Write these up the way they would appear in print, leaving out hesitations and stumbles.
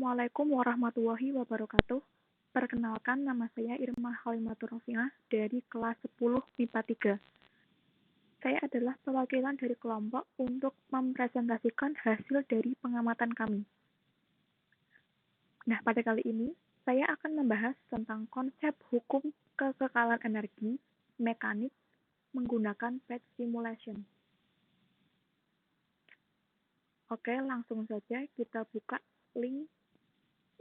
Assalamualaikum warahmatullahi wabarakatuh. Perkenalkan, nama saya Irma Halimatur Rofiah dari kelas 10 MIPA 3. Saya adalah perwakilan dari kelompok untuk mempresentasikan hasil dari pengamatan kami. Nah, pada kali ini, saya akan membahas tentang konsep hukum kekekalan energi mekanik menggunakan batch simulation. Oke, langsung saja kita buka link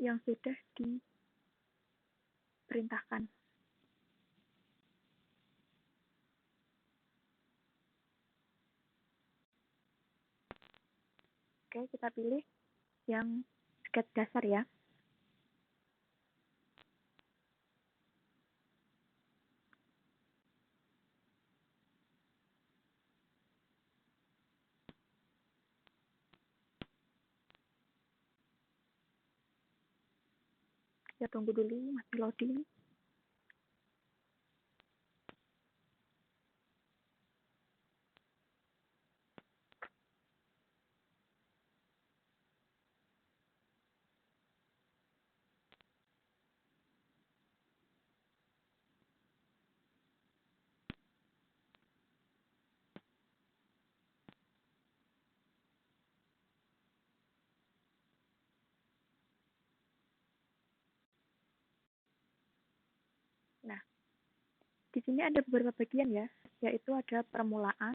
yang sudah diperintahkan. Oke, kita pilih yang sketch dasar ya. Kita tunggu dulu, masih loading. Nah, di sini ada beberapa bagian ya, yaitu ada permulaan,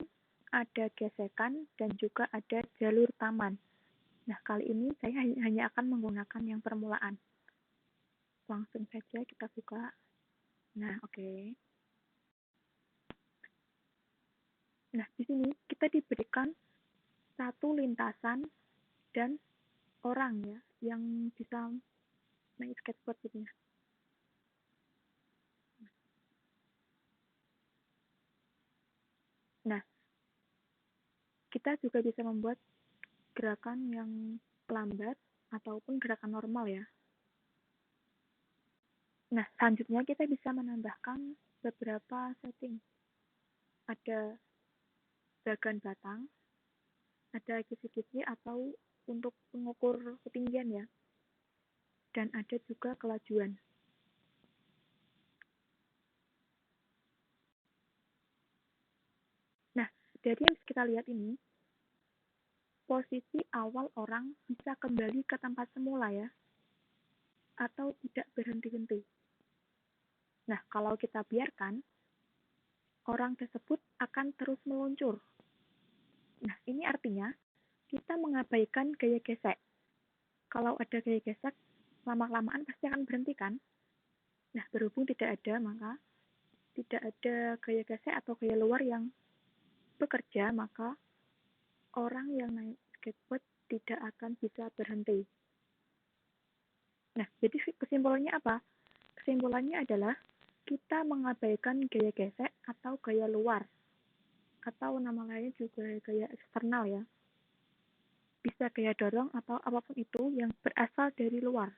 ada gesekan, dan juga ada jalur taman. Nah, kali ini saya hanya akan menggunakan yang permulaan. Langsung saja kita buka. Nah, oke. Nah, di sini kita diberikan satu lintasan dan orang ya, yang bisa naik skateboard gitu ya. Nah, kita juga bisa membuat gerakan yang lambat ataupun gerakan normal ya. Nah, selanjutnya kita bisa menambahkan beberapa setting. Ada bagan batang, ada kisi-kisi atau untuk mengukur ketinggian ya, dan ada juga kelajuan. Nah, dari yang kita lihat ini, posisi awal orang bisa kembali ke tempat semula ya, atau tidak berhenti-henti. Nah, kalau kita biarkan, orang tersebut akan terus meluncur. Nah, ini artinya kita mengabaikan gaya gesek. Kalau ada gaya gesek, lama-kelamaan pasti akan berhenti kan? Nah, berhubung tidak ada, maka tidak ada gaya gesek atau gaya luar yang bekerja, maka orang yang naik skateboard tidak akan bisa berhenti. Nah, jadi kesimpulannya apa? Kesimpulannya adalah kita mengabaikan gaya gesek atau gaya luar, atau nama lainnya juga gaya eksternal ya. Bisa gaya dorong atau apapun itu yang berasal dari luar.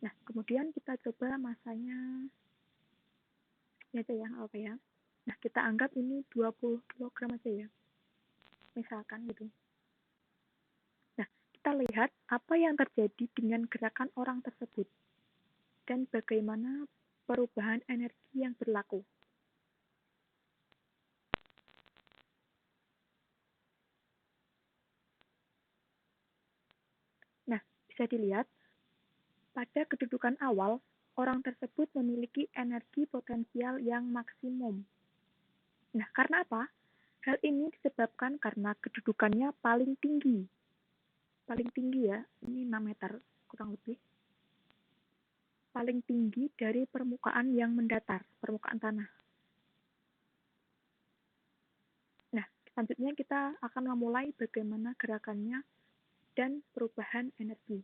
Nah, kemudian kita coba masanya ini aja ya, apa ya. Nah, kita anggap ini 20 kg aja ya. Misalkan gitu. Nah, kita lihat apa yang terjadi dengan gerakan orang tersebut dan bagaimana perubahan energi yang berlaku. Nah, bisa dilihat pada kedudukan awal, orang tersebut memiliki energi potensial yang maksimum. Nah, karena apa? Hal ini disebabkan karena kedudukannya paling tinggi. Paling tinggi ya, ini 6 meter kurang lebih. Paling tinggi dari permukaan yang mendatar, permukaan tanah. Nah, selanjutnya kita akan memulai bagaimana gerakannya dan perubahan energi.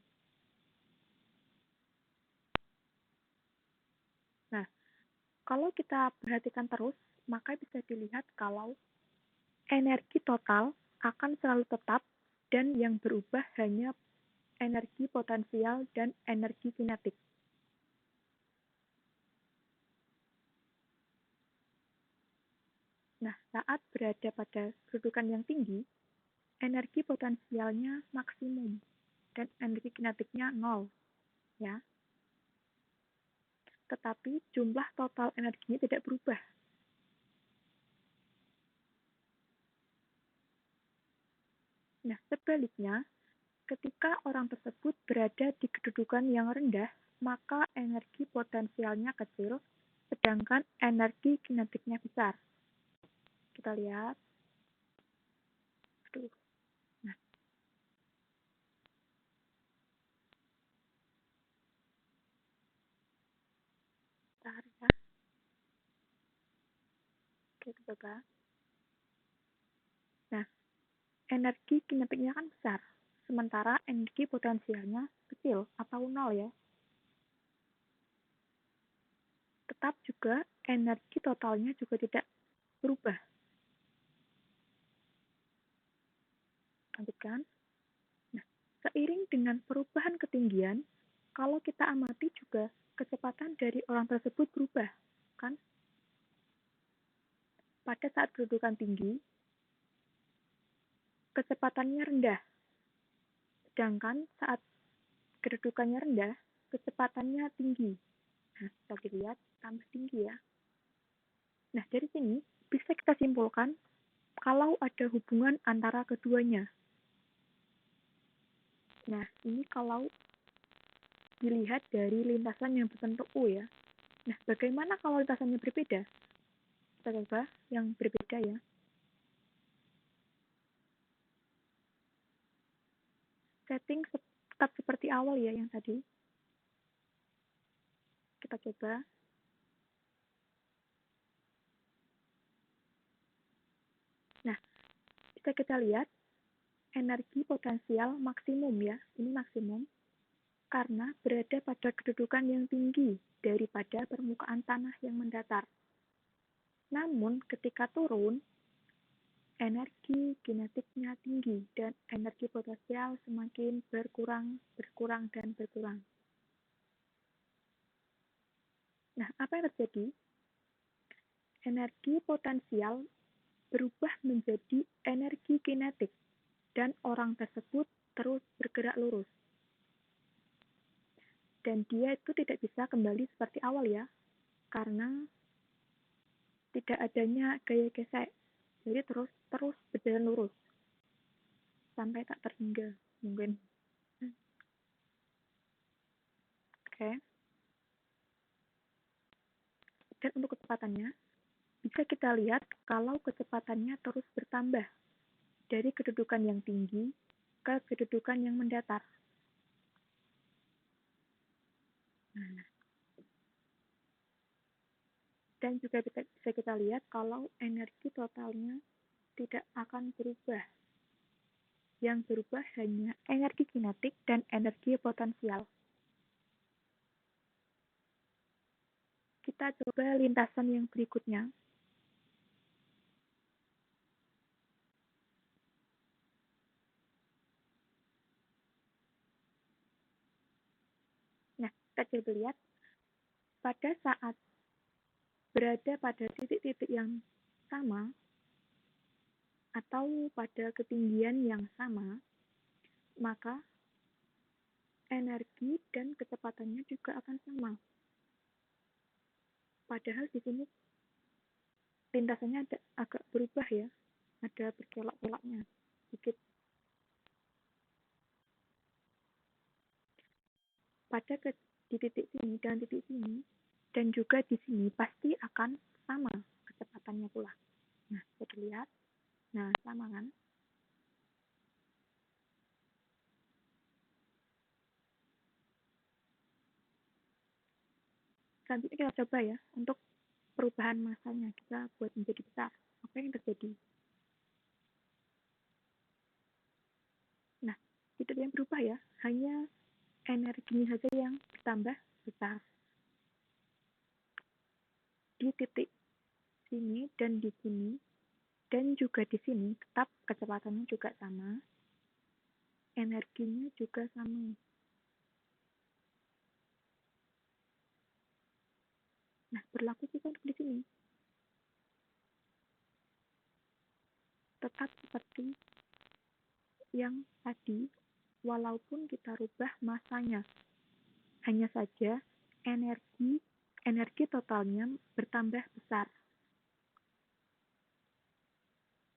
Nah, kalau kita perhatikan terus, maka bisa dilihat kalau energi total akan selalu tetap dan yang berubah hanya energi potensial dan energi kinetik. Nah, saat berada pada kedudukan yang tinggi, energi potensialnya maksimum. dan energi kinetiknya 0, ya. Tetapi jumlah total energinya tidak berubah. Nah, sebaliknya, ketika orang tersebut berada di kedudukan yang rendah, maka energi potensialnya kecil, sedangkan energi kinetiknya besar. Kita lihat. Aduh. Nah, bentar ya. Oke, coba. Nah, energi kinetiknya kan besar, sementara energi potensialnya kecil atau 0 ya. Tetap juga energi totalnya juga tidak berubah. Lanjutkan. Nah, seiring dengan perubahan ketinggian, kalau kita amati juga kecepatan dari orang tersebut berubah, kan? Pada saat kedudukan tinggi, kecepatannya rendah. Sedangkan saat kedudukannya rendah, kecepatannya tinggi. Nah, kita lihat tambah tinggi ya. Nah, dari sini bisa kita simpulkan kalau ada hubungan antara keduanya. Nah, ini kalau dilihat dari lintasan yang berbentuk U ya. Nah, bagaimana kalau lintasannya berbeda? Kita coba yang berbeda ya. Setting tetap seperti awal ya yang tadi. Kita coba. Nah, bisa kita lihat energi potensial maksimum ya. Ini maksimum karena berada pada kedudukan yang tinggi daripada permukaan tanah yang mendatar. Namun, ketika turun, energi kinetiknya tinggi dan energi potensial semakin berkurang, dan berkurang. Nah, apa yang terjadi? Energi potensial berubah menjadi energi kinetik dan orang tersebut terus bergerak lurus. Dan dia itu tidak bisa kembali seperti awal ya, karena tidak adanya gaya gesek. Jadi terus berjalan lurus sampai tak terhingga mungkin. Oke. Dan untuk kecepatannya, bisa kita lihat kalau kecepatannya terus bertambah dari kedudukan yang tinggi ke kedudukan yang mendatar. Dan juga bisa kita lihat kalau energi totalnya tidak akan berubah. Yang berubah hanya energi kinetik dan energi potensial. Kita coba lintasan yang berikutnya. Nah, kita coba lihat pada saat berada pada titik-titik yang sama atau pada ketinggian yang sama, maka energi dan kecepatannya juga akan sama. Padahal di sini lintasannya agak berubah ya, ada berkelok-keloknya sedikit. Pada di titik sini dan titik sini, dan juga di sini pasti akan sama kecepatannya pula. Nah, bisa dilihat. Nah, sama kan? Selanjutnya kita coba ya, untuk perubahan masanya kita buat menjadi besar. Apa yang terjadi? Nah, tidak yang berubah ya, hanya energinya saja yang bertambah besar. Di titik sini dan di sini, dan juga di sini tetap kecepatannya juga sama, energinya juga sama. Nah, berlaku juga di sini. Tetap seperti yang tadi, walaupun kita rubah masanya. Hanya saja energi totalnya bertambah besar.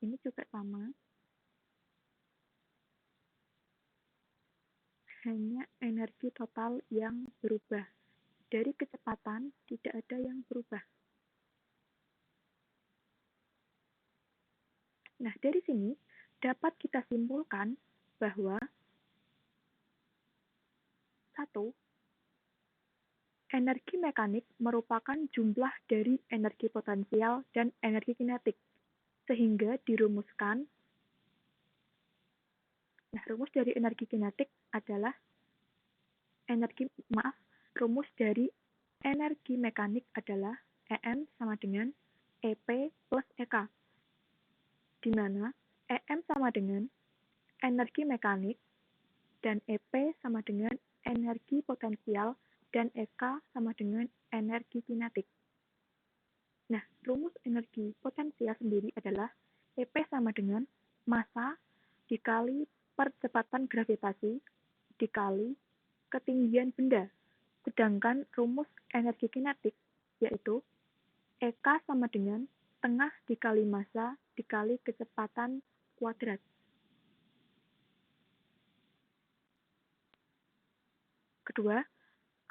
Ini juga sama. Hanya energi total yang berubah. Dari kecepatan tidak ada yang berubah. Nah, dari sini dapat kita simpulkan bahwa satu, energi mekanik merupakan jumlah dari energi potensial dan energi kinetik, sehingga dirumuskan. Nah, rumus dari energi kinetik adalah rumus dari energi mekanik adalah EM sama dengan EP plus EK, di mana EM sama dengan energi mekanik dan EP sama dengan energi potensial dan EK sama dengan energi kinetik. Nah, rumus energi potensial sendiri adalah EP sama dengan massa dikali percepatan gravitasi dikali ketinggian benda. Sedangkan rumus energi kinetik yaitu EK sama dengan tengah dikali massa dikali kecepatan kuadrat. Kedua,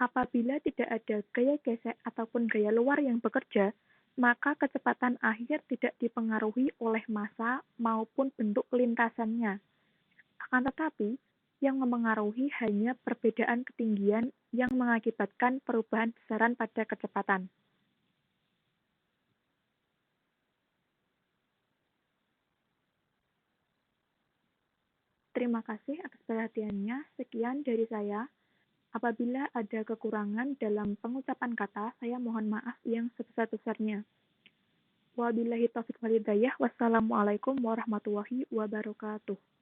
apabila tidak ada gaya gesek ataupun gaya luar yang bekerja, maka kecepatan akhir tidak dipengaruhi oleh massa maupun bentuk lintasannya. Akan tetapi, yang memengaruhi hanya perbedaan ketinggian yang mengakibatkan perubahan besaran pada kecepatan. Terima kasih atas perhatiannya. Sekian dari saya. Apabila ada kekurangan dalam pengucapan kata, saya mohon maaf yang sebesar-besarnya. Wabillahi taufiq wal hidayah. Wassalamualaikum warahmatullahi wabarakatuh.